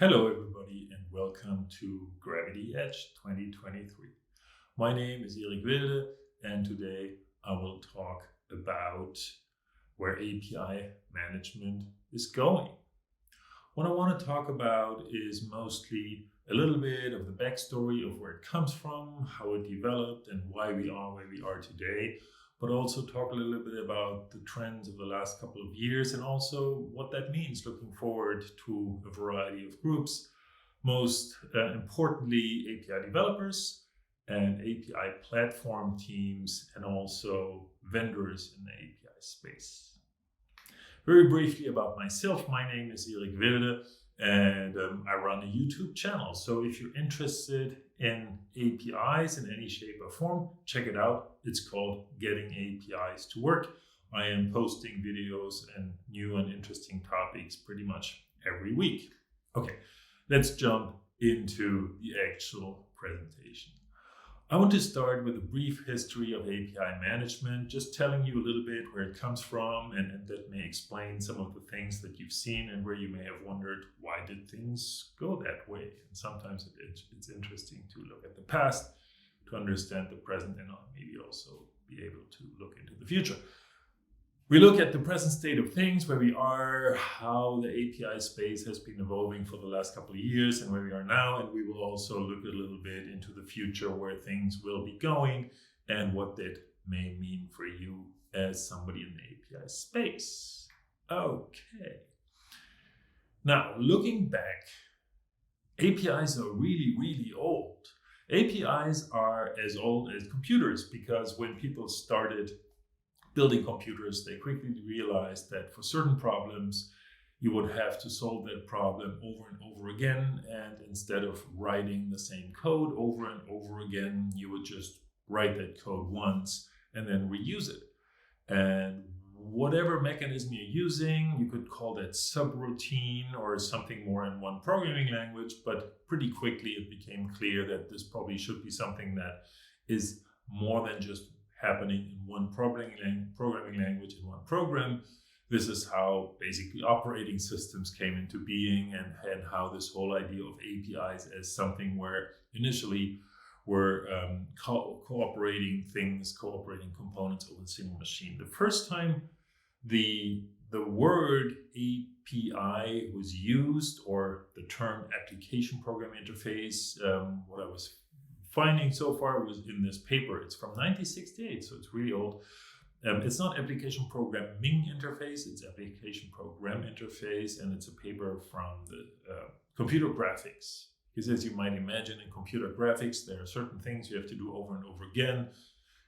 Hello everybody and welcome to Gravitee Edge 2023. My name is Erik Wilde and today I will talk about where API management is going. What I want to talk about is mostly a little bit of the backstory of where it comes from, how it developed and why we are where we are today, but also talk a little bit about the trends of the last couple of years and also what that means looking forward to a variety of groups, most importantly API developers and API platform teams and also vendors in the API space. Very briefly about myself, my name is Erik Wilde and I run a YouTube channel. So if you're interested in APIs in any shape or form, check it out. It's called Getting APIs to Work. I am posting videos and new and interesting topics pretty much every week. Okay, let's jump into the actual presentation. I want to start with a brief history of API management, just telling you a little bit where it comes from, and that may explain some of the things that you've seen and where you may have wondered, why did things go that way? And sometimes it's interesting to look at the past to understand the present and maybe also be able to look into the future. We look at the present state of things, where we are, how the API space has been evolving for the last couple of years and where we are now. And we will also look a little bit into the future, where things will be going and what that may mean for you as somebody in the API space. Okay. Now, looking back, APIs are really, really old. APIs are as old as computers, because when people started building computers, they quickly realized that for certain problems, you would have to solve that problem over and over again. And instead of writing the same code over and over again, you would just write that code once and then reuse it. And whatever mechanism you're using, you could call that subroutine or something more in one programming language. But pretty quickly, it became clear that this probably should be something that is more than just happening in one programming language in one program. This is how basically operating systems came into being, and how this whole idea of APIs as something where initially were cooperating components of a single machine. The first time the word API was used, or the term application program interface, what I was finding so far was in this paper. It's from 1968, so it's really old. It's not application programming interface, it's application program interface, and it's a paper from the computer graphics. Because as you might imagine, in computer graphics, there are certain things you have to do over and over again.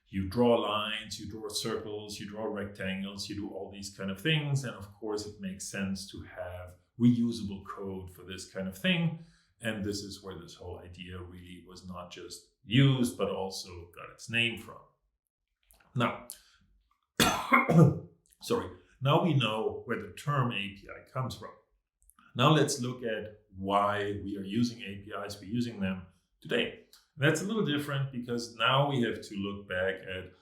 You draw lines, you draw circles, you draw rectangles, you do all these kind of things. And of course, it makes sense to have reusable code for this kind of thing. And this is where this whole idea really was not just used, but also got its name from. Now, now we know where the term API comes from. Now let's look at why we are using APIs, we're using them today. That's a little different, because now we have to look back at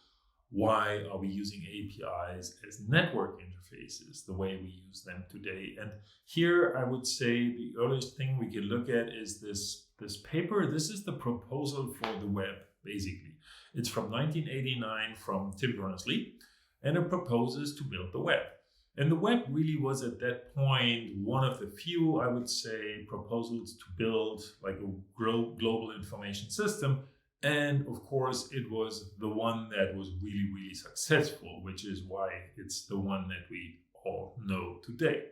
why are we using APIs as network interfaces the way we use them today. And here I would say the earliest thing we can look at is this paper. This is the proposal for the web, basically. It's from 1989 from Tim Berners-Lee, and it proposes to build the web. And the web really was at that point one of the few, I would say, proposals to build like a global information system. And of course, it was the one that was really, really successful, which is why it's the one that we all know today.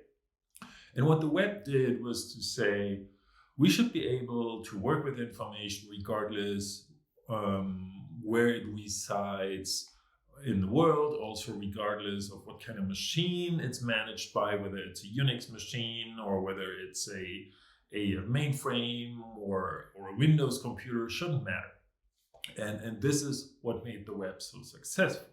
And what the web did was to say, we should be able to work with information regardless where it resides in the world, also regardless of what kind of machine it's managed by, whether it's a Unix machine or whether it's a mainframe or a Windows computer, shouldn't matter. And this is what made the web so successful.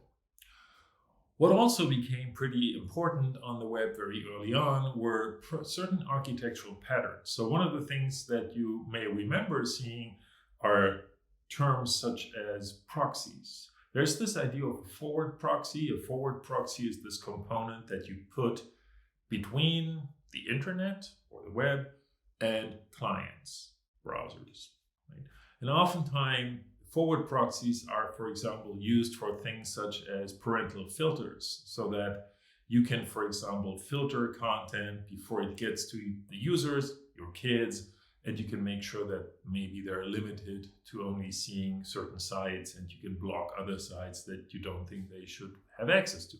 What also became pretty important on the web very early on were certain architectural patterns. So one of the things that you may remember seeing are terms such as proxies. There's this idea of a forward proxy. A forward proxy is this component that you put between the internet or the web and clients browsers. Right? And oftentimes, forward proxies are, for example, used for things such as parental filters, so that you can, for example, filter content before it gets to the users, your kids, and you can make sure that maybe they're limited to only seeing certain sites, and you can block other sites that you don't think they should have access to.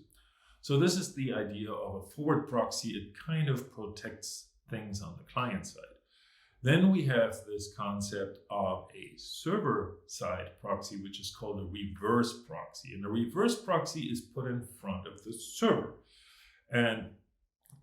So this is the idea of a forward proxy. It kind of protects things on the client side. Then we have this concept of a server-side proxy, which is called a reverse proxy. And a reverse proxy is put in front of the server. And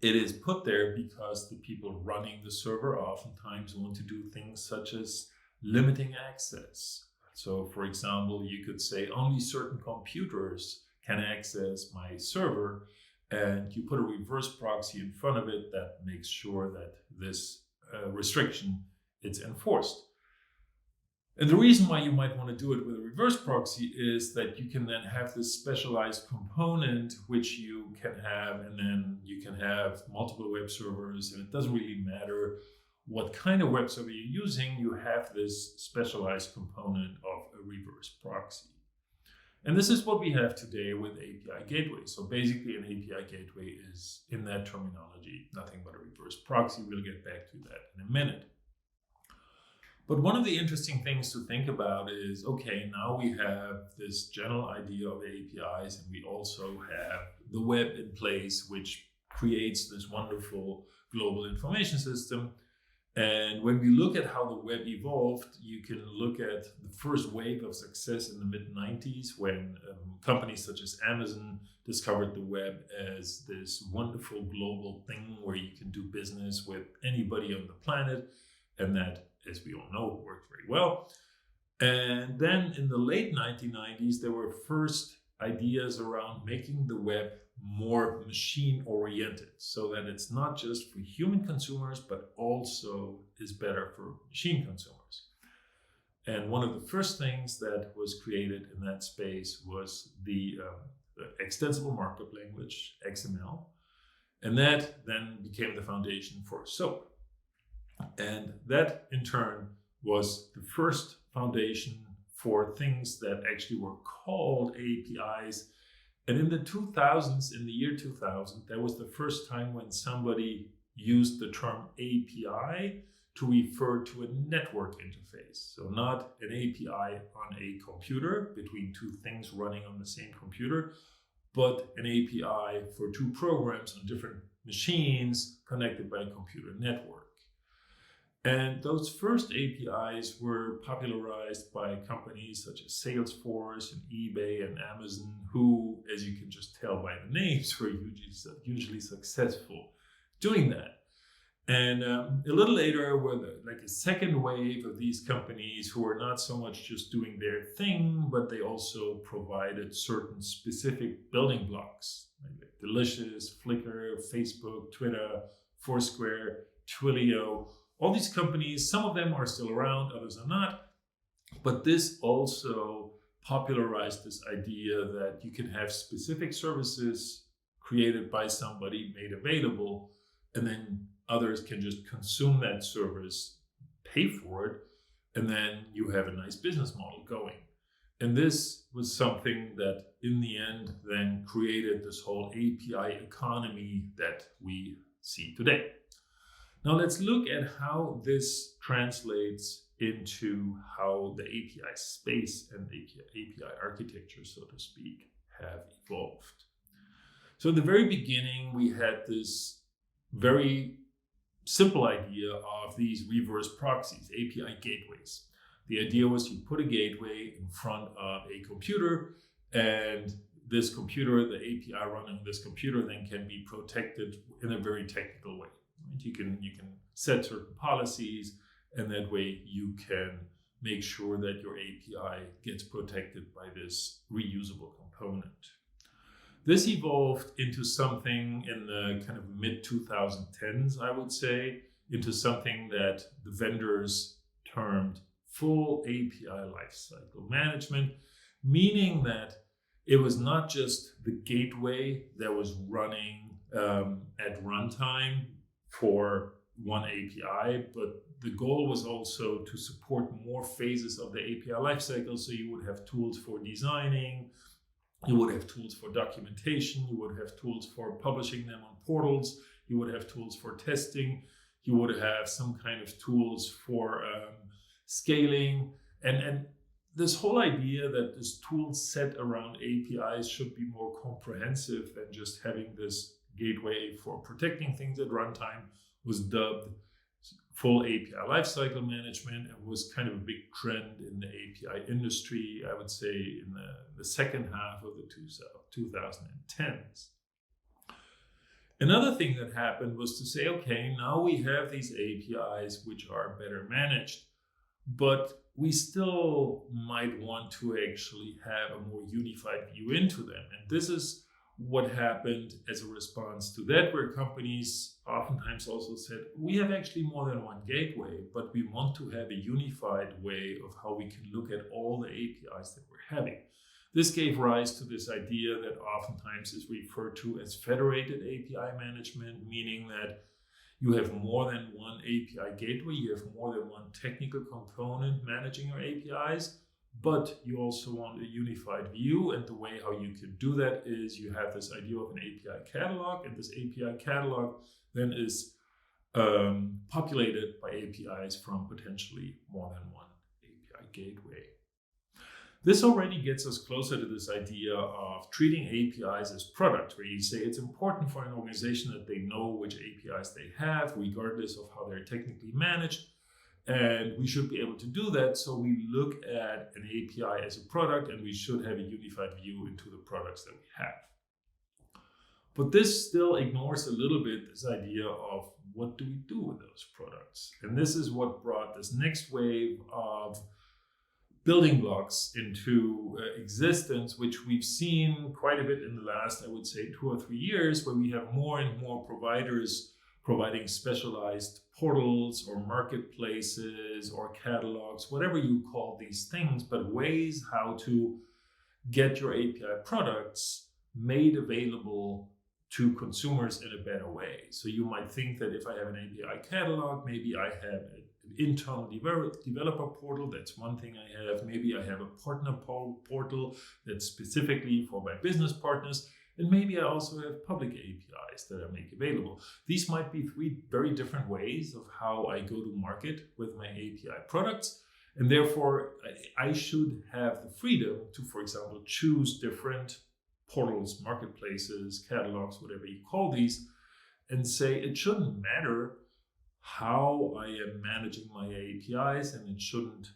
it is put there because the people running the server oftentimes want to do things such as limiting access. So, for example, you could say only certain computers can access my server, and you put a reverse proxy in front of it that makes sure that this restriction is enforced. And the reason why you might want to do it with a reverse proxy is that you can then have this specialized component which you can have, and then you can have multiple web servers, and it doesn't really matter what kind of web server you're using, you have this specialized component of a reverse proxy. And this is what we have today with API gateways. So basically an API gateway is, in that terminology, nothing but a reverse proxy. We'll get back to that in a minute. But one of the interesting things to think about is, okay, now we have this general idea of APIs, and we also have the web in place, which creates this wonderful global information system. And when we look at how the web evolved, you can look at the first wave of success in the mid-90s when companies such as Amazon discovered the web as this wonderful global thing where you can do business with anybody on the planet, and that, as we all know, worked very well. And then in the late 1990s, there were first ideas around making the web more machine-oriented, so that it's not just for human consumers, but also is better for machine consumers. And one of the first things that was created in that space was the extensible markup language, XML. And that then became the foundation for SOAP. And that, in turn, was the first foundation for things that actually were called APIs. And in the 2000s, in the year 2000, that was the first time when somebody used the term API to refer to a network interface. So not an API on a computer between two things running on the same computer, but an API for two programs on different machines connected by a computer network. And those first APIs were popularized by companies such as Salesforce and eBay and Amazon, who, as you can just tell by the names, were usually successful doing that. And a little later, were like a second wave of these companies who were not so much just doing their thing, but they also provided certain specific building blocks, like Delicious, Flickr, Facebook, Twitter, Foursquare, Twilio. All these companies, some of them are still around, others are not. But this also popularized this idea that you can have specific services created by somebody, made available, and then others can just consume that service, pay for it, and then you have a nice business model going. And this was something that in the end then created this whole API economy that we see today. Now let's look at how this translates into how the API space and the API architecture, so to speak, have evolved. So in the very beginning, we had this very simple idea of these reverse proxies, API gateways. The idea was you put a gateway in front of a computer, and this computer, the API running on this computer, then can be protected in a very technical way. You can set certain policies, and that way you can make sure that your API gets protected by this reusable component. This evolved into something in the kind of mid-2010s, I would say, into something that the vendors termed full API lifecycle management, meaning that it was not just the gateway that was running at runtime for one API, but the goal was also to support more phases of the API lifecycle. So you would have tools for designing, you would have tools for documentation, you would have tools for publishing them on portals, you would have tools for testing, you would have some kind of tools for scaling. And this whole idea that this tool set around APIs should be more comprehensive than just having this gateway for protecting things at runtime was dubbed full API lifecycle management, and was kind of a big trend in the API industry, I would say, in the second half of the 2010s. Another thing that happened was to say, okay, now we have these APIs which are better managed, but we still might want to actually have a more unified view into them. And this is what happened as a response to that, where companies oftentimes also said, we have actually more than one gateway, but we want to have a unified way of how we can look at all the APIs that we're having. This gave rise to this idea that oftentimes is referred to as federated API management, meaning that you have more than one API gateway, you have more than one technical component managing your APIs, but you also want a unified view. And the way how you can do that is you have this idea of an API catalog, and this API catalog then is populated by APIs from potentially more than one API gateway. This already gets us closer to this idea of treating APIs as products, where you say it's important for an organization that they know which APIs they have, regardless of how they're technically managed. And we should be able to do that. So we look at an API as a product, and we should have a unified view into the products that we have. But this still ignores a little bit this idea of what do we do with those products? And this is what brought this next wave of building blocks into existence, which we've seen quite a bit in the last, I would say, 2 or 3 years, where we have more and more providers providing specialized portals or marketplaces or catalogs, whatever you call these things, but ways how to get your API products made available to consumers in a better way. So you might think that if I have an API catalog, maybe I have an internal developer portal, that's one thing I have. Maybe I have a partner portal that's specifically for my business partners. And maybe I also have public APIs that I make available. These might be 3 very different ways of how I go to market with my API products. And therefore, I should have the freedom to, for example, choose different portals, marketplaces, catalogs, whatever you call these, and say it shouldn't matter how I am managing my APIs, and it shouldn't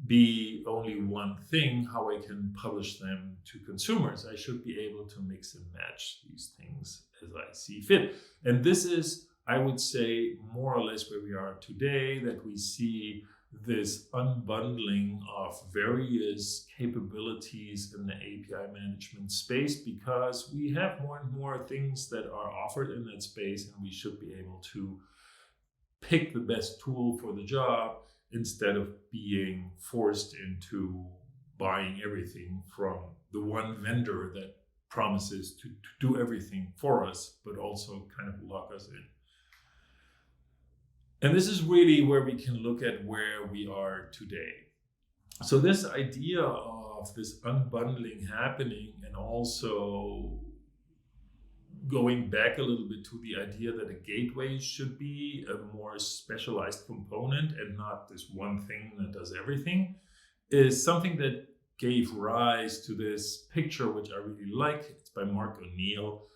be only one thing, how I can publish them to consumers. I should be able to mix and match these things as I see fit. And this is, I would say, more or less where we are today, that we see this unbundling of various capabilities in the API management space, because we have more and more things that are offered in that space, and we should be able to pick the best tool for the job instead of being forced into buying everything from the one vendor that promises to do everything for us, but also kind of lock us in. And this is really where we can look at where we are today. So this idea of this unbundling happening, and also going back a little bit to the idea that a gateway should be a more specialized component and not this one thing that does everything, is something that gave rise to this picture, which I really like. It's by Mark O'Neill,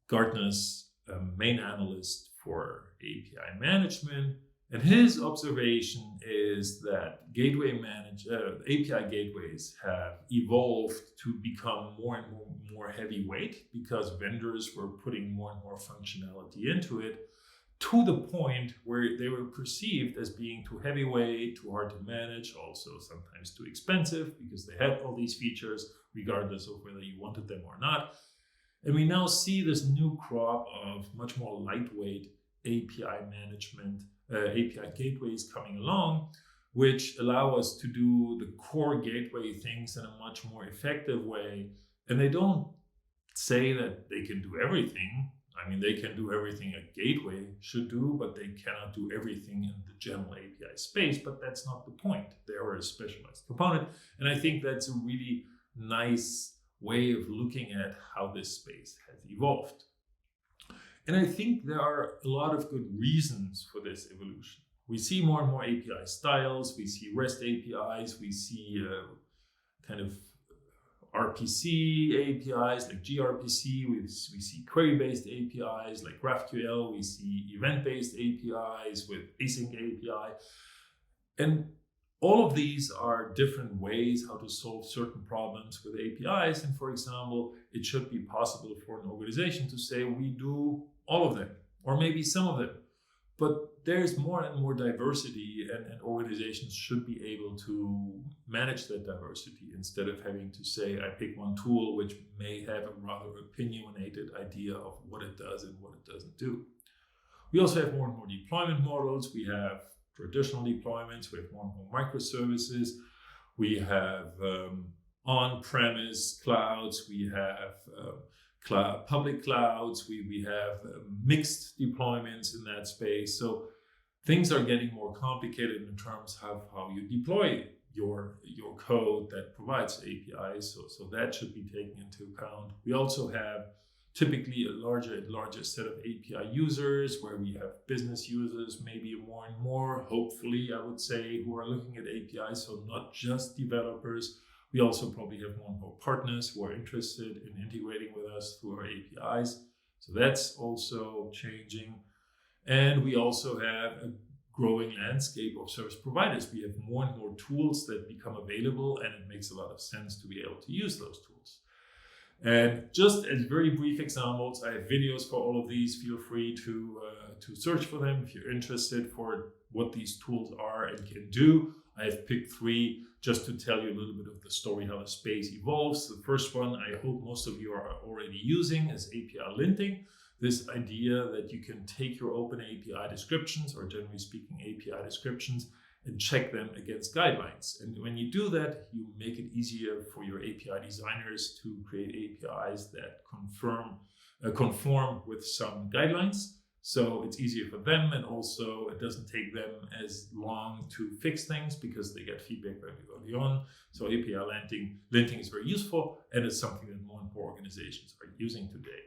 Gartner's main analyst for API management. And his observation is that API gateways have evolved to become more and more heavyweight, because vendors were putting more and more functionality into it, to the point where they were perceived as being too heavyweight, too hard to manage, also sometimes too expensive, because they had all these features, regardless of whether you wanted them or not. And we now see this new crop of much more lightweight API management, API gateways coming along, which allow us to do the core gateway things in a much more effective way. And they don't say that they can do everything. I I mean, they can do everything a gateway should do, but they cannot do everything in the general API space. But that's not the point. They are a specialized component. And I think that's a really nice way of looking at how this space has evolved. And I think there are a lot of good reasons for this evolution. We see more and more API styles. We see REST APIs. We see kind of RPC APIs like gRPC. We see query-based APIs like GraphQL. We see event-based APIs with async API. And all of these are different ways how to solve certain problems with APIs. And for example, it should be possible for an organization to say, we do all of them, or maybe some of them. But there's more and more diversity, and organizations should be able to manage that diversity instead of having to say, I pick one tool which may have a rather opinionated idea of what it does and what it doesn't do. We also have more and more deployment models. We have traditional deployments. We have more and more microservices. We have on-premise clouds. We have public clouds. We have mixed deployments in that space. So things are getting more complicated in terms of how you deploy your code that provides APIs. So that should be taken into account. We also have typically a larger and larger set of API users, where we have business users, maybe more and more, hopefully, I would say, who are looking at APIs. So not just developers. We also probably have more and more partners who are interested in integrating with us through our APIs. So that's also changing. And we also have a growing landscape of service providers. We have more and more tools that become available, and it makes a lot of sense to be able to use those tools. And just as very brief examples, I have videos for all of these. Feel free to search for them if you're interested for what these tools are and can do. I have picked 3 just to tell you a little bit of the story, how the space evolves. The first one I hope most of you are already using is API linting. This idea that you can take your open API descriptions, or generally speaking API descriptions, and check them against guidelines. And when you do that, you make it easier for your API designers to create APIs that conform with some guidelines. So it's easier for them, and also it doesn't take them as long to fix things because they get feedback very early on. So API linting is very useful, and it's something that more and more organizations are using today.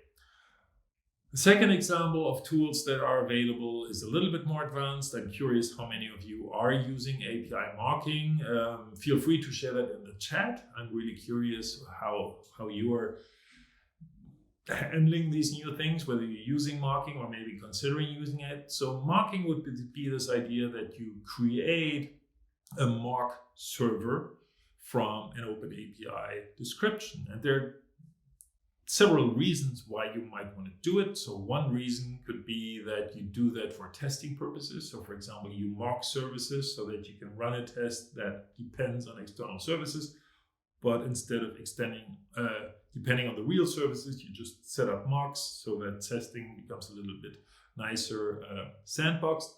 The second example of tools that are available is a little bit more advanced. I'm curious how many of you are using API mocking. Feel free to share that in the chat. I'm really curious how you are handling these new things, whether you're using mocking or maybe considering using it. So mocking would be this idea that you create a mock server from an open API description. And there are several reasons why you might want to do it. So one reason could be that you do that for testing purposes. So for example, you mock services so that you can run a test that depends on external services. But instead of depending on the real services, you just set up mocks so that testing becomes a little bit nicer, sandboxed.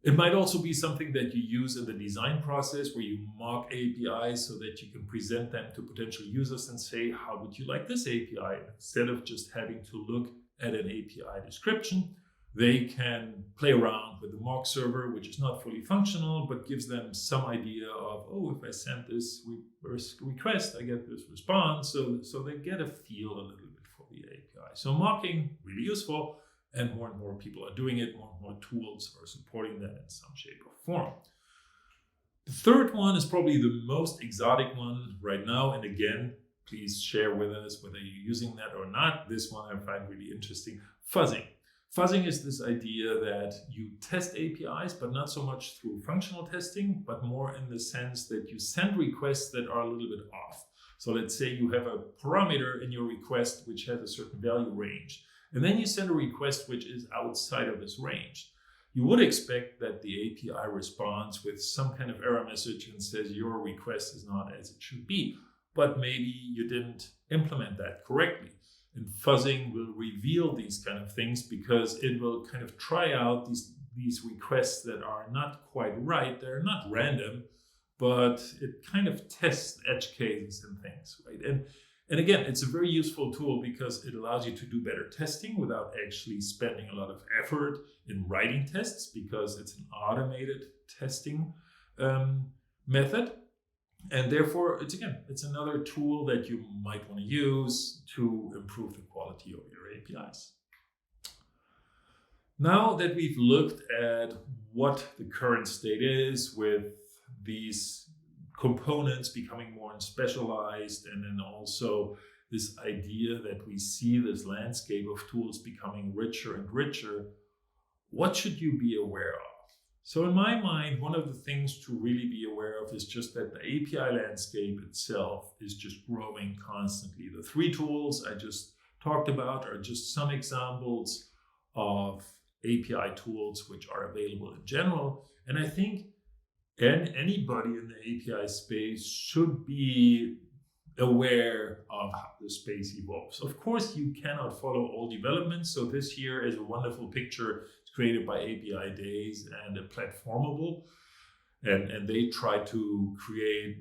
It might also be something that you use in the design process, where you mock APIs so that you can present them to potential users and say, how would you like this API? Instead of just having to look at an API description, they can play around with the mock server, which is not fully functional, but gives them some idea of, oh, if I send this request, I get this response. So they get a feel a little bit for the API. So mocking, really useful. And more people are doing it. More and more tools are supporting that in some shape or form. The third one is probably the most exotic one right now. And again, please share with us whether you're using that or not. This one I find really interesting. Fuzzing. Fuzzing is this idea that you test APIs, but not so much through functional testing, but more in the sense that you send requests that are a little bit off. So let's say you have a parameter in your request which has a certain value range. And then you send a request which is outside of this range. You would expect that the API responds with some kind of error message and says your request is not as it should be, but maybe you didn't implement that correctly. And fuzzing will reveal these kind of things because it will kind of try out these requests that are not quite right. They're not random, but it kind of tests edge cases and things, right? And again, it's a very useful tool because it allows you to do better testing without actually spending a lot of effort in writing tests, because it's an automated testing method. And therefore, it's another tool that you might want to use to improve the quality of your APIs. Now that we've looked at what the current state is with these components becoming more specialized, and then also this idea that we see this landscape of tools becoming richer and richer, what should you be aware of? So in my mind, one of the things to really be aware of is just that the API landscape itself is just growing constantly. The 3 tools I just talked about are just some examples of API tools which are available in general. And I think anybody in the API space should be aware of how the space evolves. Of course, you cannot follow all developments. So this here is a wonderful picture created by API Days and a Platformable. And they try to create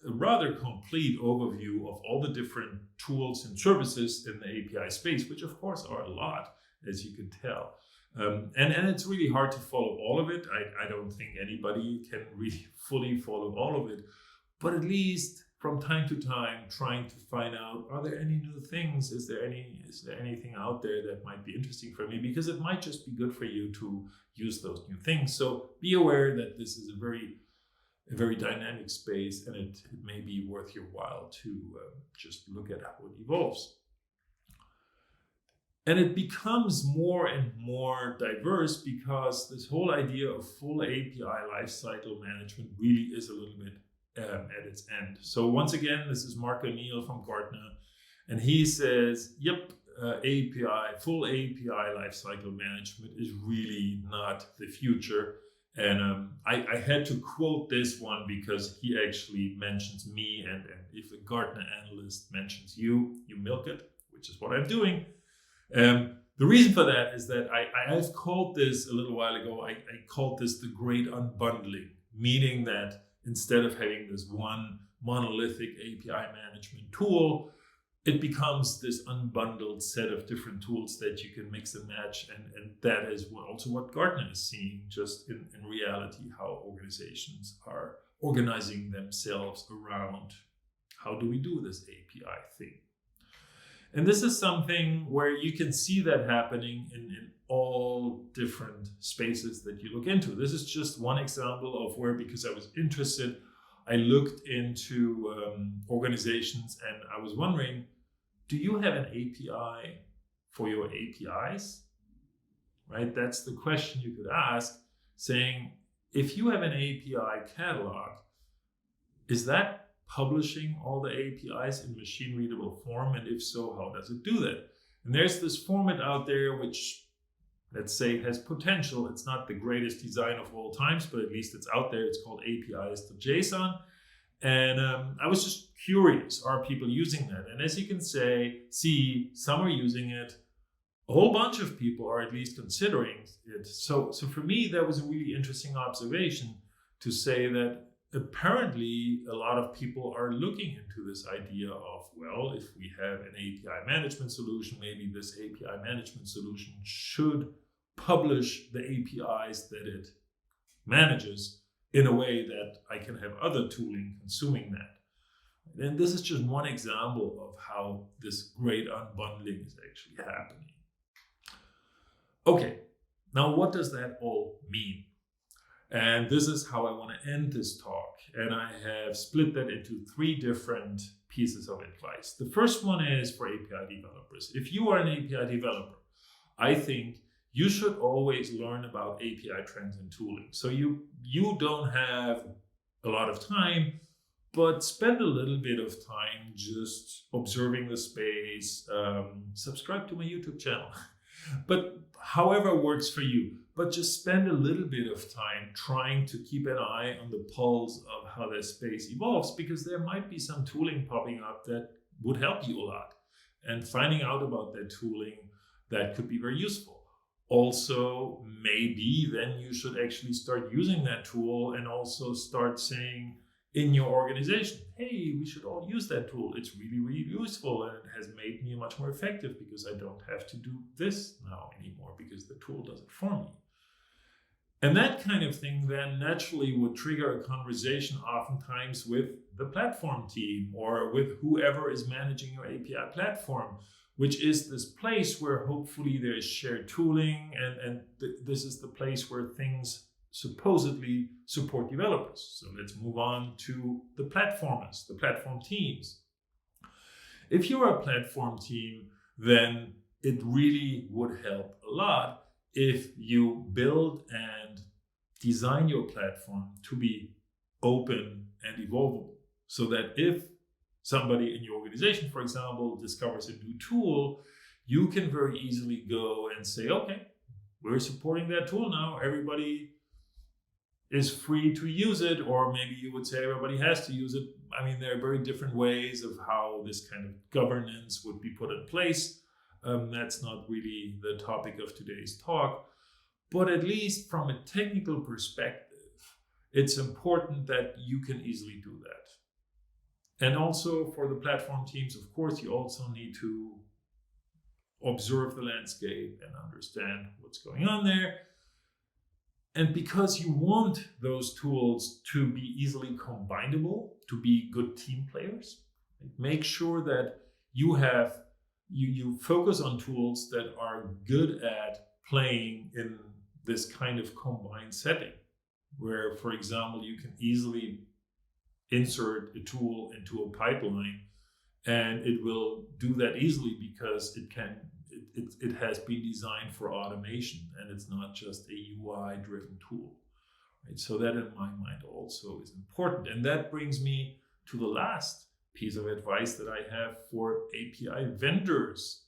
a rather complete overview of all the different tools and services in the API space, which of course are a lot, as you can tell. And it's really hard to follow all of it. I don't think anybody can really fully follow all of it, but at least from time to time, trying to find out, are there any new things? Is there anything out there that might be interesting for me? Because it might just be good for you to use those new things. So be aware that this is a very dynamic space, and it may be worth your while to just look at how it evolves. And it becomes more and more diverse because this whole idea of full API lifecycle management really is a little bit at its end. So once again, this is Mark O'Neill from Gartner, and he says, yep, full API lifecycle management is really not the future. And I had to quote this one because he actually mentions me, and if a Gartner analyst mentions you milk it, which is what I'm doing. The reason for that is that I've called this a little while ago, I called this the great unbundling, meaning that instead of having this one monolithic API management tool, it becomes this unbundled set of different tools that you can mix and match. And that is also what Gartner is seeing, just in reality, how organizations are organizing themselves around how do we do this API thing. And this is something where you can see that happening in all different spaces that you look into. This is just one example of where, because I was interested, I looked into organizations, and I was wondering, do you have an API for your APIs? Right? That's the question you could ask, saying, if you have an API catalog, is that publishing all the APIs in machine readable form? And if so, how does it do that? And there's this format out there which, let's say, has potential. It's not the greatest design of all times, but at least it's out there. It's called APIs.json. And I was just curious, are people using that? And as you can see, some are using it. A whole bunch of people are at least considering it. So for me, that was a really interesting observation to say that apparently a lot of people are looking into this idea of, well, if we have an API management solution, maybe this API management solution should publish the APIs that it manages in a way that I can have other tooling consuming that. And this is just one example of how this great unbundling is actually happening. Okay, now what does that all mean? And this is how I want to end this talk. And I have split that into 3 different pieces of advice. The first one is for API developers. If you are an API developer, I think you should always learn about API trends and tooling. So you don't have a lot of time, but spend a little bit of time just observing the space. Subscribe to my YouTube channel. But however works for you. But just spend a little bit of time trying to keep an eye on the pulse of how that space evolves, because there might be some tooling popping up that would help you a lot. And finding out about that tooling, that could be very useful. Also, maybe then you should actually start using that tool and also start saying, in your organization. Hey, we should all use that tool. It's really, really useful, and it has made me much more effective because I don't have to do this now anymore because the tool does it for me. And that kind of thing then naturally would trigger a conversation oftentimes with the platform team or with whoever is managing your API platform, which is this place where hopefully there is shared tooling, and this is the place where things supposedly support developers. So let's move on to the platformers, the platform teams. If you're a platform team, then it really would help a lot if you build and design your platform to be open and evolvable, so that if somebody in your organization, for example, discovers a new tool, you can very easily go and say, okay, we're supporting that tool now. Everybody is free to use it, or maybe you would say everybody has to use it. I mean, there are very different ways of how this kind of governance would be put in place. That's not really the topic of today's talk, but at least from a technical perspective, it's important that you can easily do that. And also for the platform teams, of course, you also need to observe the landscape and understand what's going on there. And because you want those tools to be easily combinable, to be good team players, make sure that you focus on tools that are good at playing in this kind of combined setting, where, for example, you can easily insert a tool into a pipeline, and it will do that easily because it has been designed for automation, and it's not just a UI-driven tool. Right? So that, in my mind, also is important. And that brings me to the last piece of advice that I have for API vendors.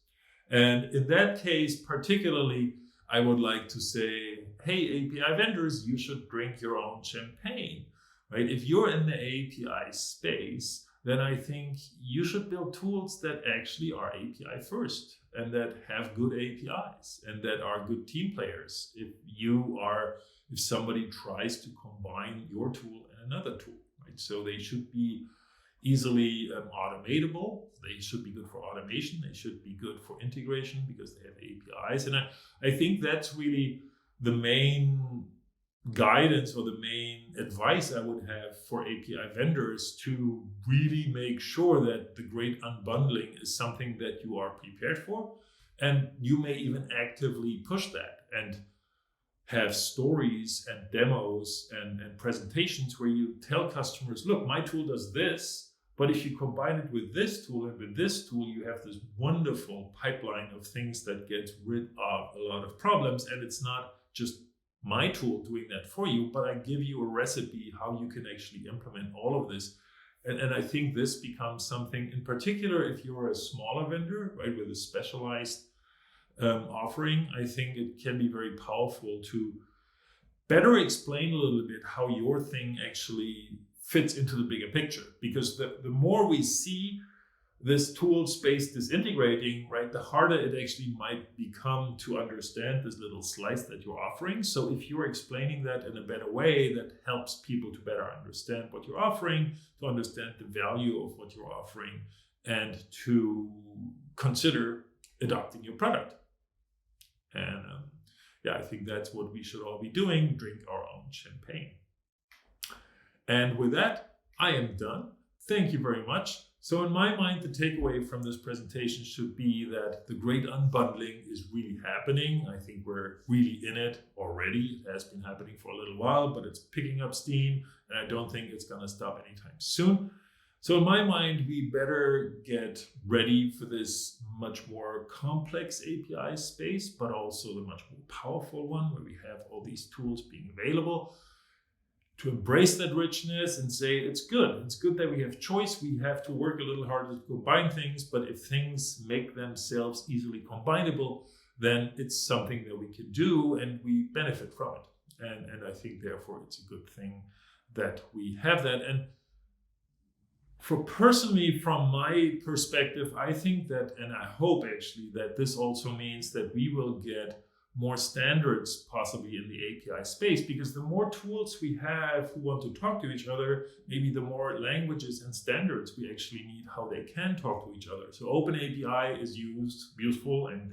And in that case, particularly, I would like to say, hey, API vendors, you should drink your own champagne. Right? If you're in the API space, then I think you should build tools that actually are API first and that have good APIs and that are good team players. If somebody tries to combine your tool and another tool, right? So they should be easily automatable. They should be good for automation. They should be good for integration because they have APIs. And I think that's really the main guidance or the main advice I would have for API vendors, to really make sure that the great unbundling is something that you are prepared for. And you may even actively push that and have stories and demos and presentations where you tell customers, look, my tool does this, but if you combine it with this tool and with this tool, you have this wonderful pipeline of things that gets rid of a lot of problems. And it's not just my tool doing that for you, but I give you a recipe how you can actually implement all of this. And I think this becomes something, in particular, if you're a smaller vendor, right, with a specialized offering, I think it can be very powerful to better explain a little bit how your thing actually fits into the bigger picture. Because the more we see this tool space disintegrating, right, the harder it actually might become to understand this little slice that you're offering. So if you're explaining that in a better way, that helps people to better understand what you're offering, to understand the value of what you're offering, and to consider adopting your product. And I think that's what we should all be doing, drink our own champagne. And with that, I am done. Thank you very much. So in my mind, the takeaway from this presentation should be that the great unbundling is really happening. I think we're really in it already. It has been happening for a little while, but it's picking up steam, and I don't think it's going to stop anytime soon. So in my mind, we better get ready for this much more complex API space, but also the much more powerful one where we have all these tools being available, to embrace that richness and say, it's good. It's good that we have choice. We have to work a little harder to combine things, but if things make themselves easily combinable, then it's something that we can do and we benefit from it. And I think therefore it's a good thing that we have that. And for personally, from my perspective, I think that, and I hope actually that this also means that we will get more standards possibly in the API space, because the more tools we have who want to talk to each other, maybe the more languages and standards we actually need how they can talk to each other. So Open API is useful and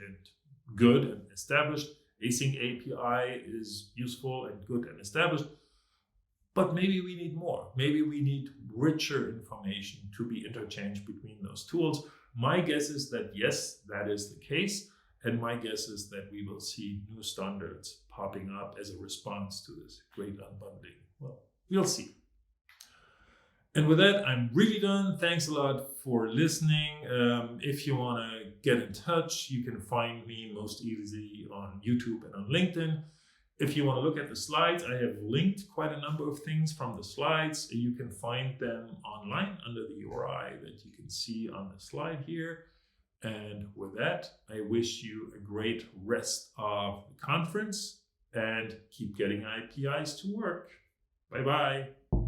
good and established. Async API is useful and good and established. But maybe we need more. Maybe we need richer information to be interchanged between those tools. My guess is that yes, that is the case. And my guess is that we will see new standards popping up as a response to this great unbundling. Well, we'll see. And with that, I'm really done. Thanks a lot for listening. If you want to get in touch, you can find me most easily on YouTube and on LinkedIn. If you want to look at the slides, I have linked quite a number of things from the slides. You can find them online under the URI that you can see on the slide here. And with that, I wish you a great rest of the conference and keep getting APIs to work. Bye-bye.